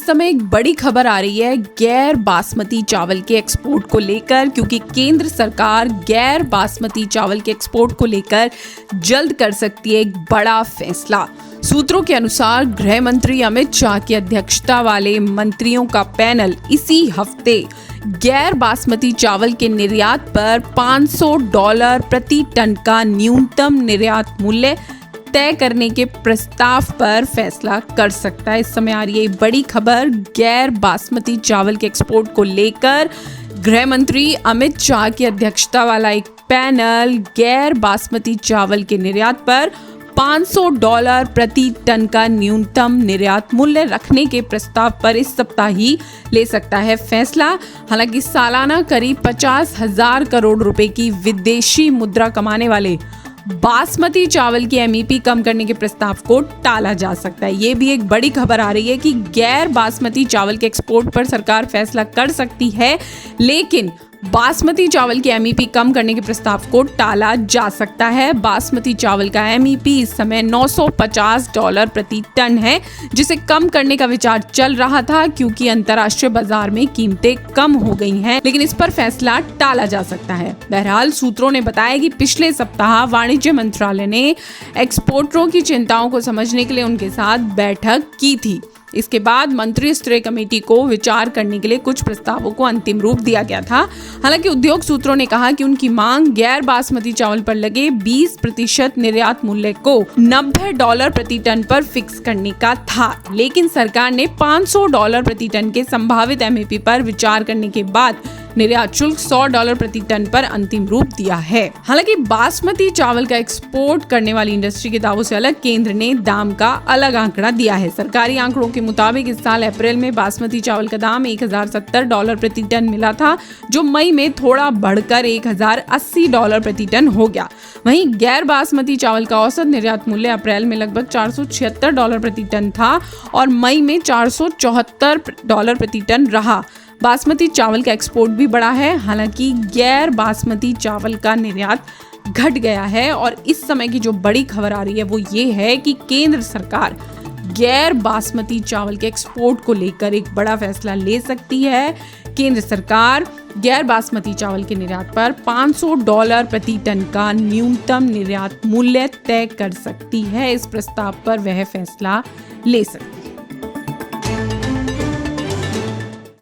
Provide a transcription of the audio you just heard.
इस समय एक बड़ी खबर आ रही है गैर बासमती चावल के एक्सपोर्ट को लेकर, क्योंकि केंद्र सरकार गैर बासमती चावल के एक्सपोर्ट को लेकर जल्द कर सकती है एक बड़ा फैसला। सूत्रों के अनुसार गृह मंत्री अमित शाह की अध्यक्षता वाले मंत्रियों का पैनल इसी हफ्ते गैर बासमती चावल के निर्यात पर $500 प्रति टन का न्यूनतम निर्यात मूल्य तय करने के प्रस्ताव पर फैसला कर सकता है। इस समय आ रही है बड़ी खबर गैर बासमती चावल के एक्सपोर्ट को लेकर। गृह मंत्री अमित शाह की अध्यक्षता वाला एक पैनल गैर बासमती चावल के निर्यात पर $500 प्रति टन का न्यूनतम निर्यात मूल्य रखने के प्रस्ताव पर इस सप्ताह ही ले सकता है फैसला। हालांकि सालाना करीब 50,000 करोड़ रुपए की विदेशी मुद्रा कमाने वाले बासमती चावल की एमईपी कम करने के प्रस्ताव को टाला जा सकता है। ये भी एक बड़ी खबर आ रही है कि गैर बासमती चावल के एक्सपोर्ट पर सरकार फैसला कर सकती है, लेकिन बासमती चावल की एमईपी कम करने के प्रस्ताव को टाला जा सकता है। बासमती चावल का एमईपी इस समय $950 प्रति टन है, जिसे कम करने का विचार चल रहा था क्योंकि अंतर्राष्ट्रीय बाजार में कीमतें कम हो गई हैं, लेकिन इस पर फैसला टाला जा सकता है। बहरहाल सूत्रों ने बताया कि पिछले सप्ताह वाणिज्य मंत्रालय ने एक्सपोर्टरों की चिंताओं को समझने के लिए उनके साथ बैठक की थी। इसके बाद मंत्री स्तरीय कमेटी को विचार करने के लिए कुछ प्रस्तावों को अंतिम रूप दिया गया था। हालांकि उद्योग सूत्रों ने कहा कि उनकी मांग गैर बासमती चावल पर लगे 20% निर्यात मूल्य को $90 प्रति टन पर फिक्स करने का था, लेकिन सरकार ने $500 प्रति टन के संभावित एमईपी पर विचार करने के बाद निर्यात शुल्क $100 प्रति टन पर अंतिम रूप दिया है। हालांकि बासमती चावल का एक्सपोर्ट करने वाली इंडस्ट्री के दावों से अलग केंद्र ने दाम का अलग आंकड़ा दिया है। सरकारी आंकड़ों के मुताबिक इस साल अप्रैल में बासमती चावल का दाम $1,070 प्रति टन मिला था, जो मई में थोड़ा बढ़कर $1,080 प्रति टन हो गया। वहीं गैर बासमती चावल का औसत निर्यात मूल्य अप्रैल में लगभग $476 प्रति टन था और मई में $474 प्रति टन रहा। बासमती चावल का एक्सपोर्ट भी बढ़ा है, हालांकि गैर बासमती चावल का निर्यात घट गया है। और इस समय की जो बड़ी खबर आ रही है वो ये है कि केंद्र सरकार गैर बासमती चावल के एक्सपोर्ट को लेकर एक बड़ा फैसला ले सकती है। केंद्र सरकार गैर बासमती चावल के निर्यात पर $500 प्रति टन का न्यूनतम निर्यात मूल्य तय कर सकती है। इस प्रस्ताव पर वह फैसला ले सकती है।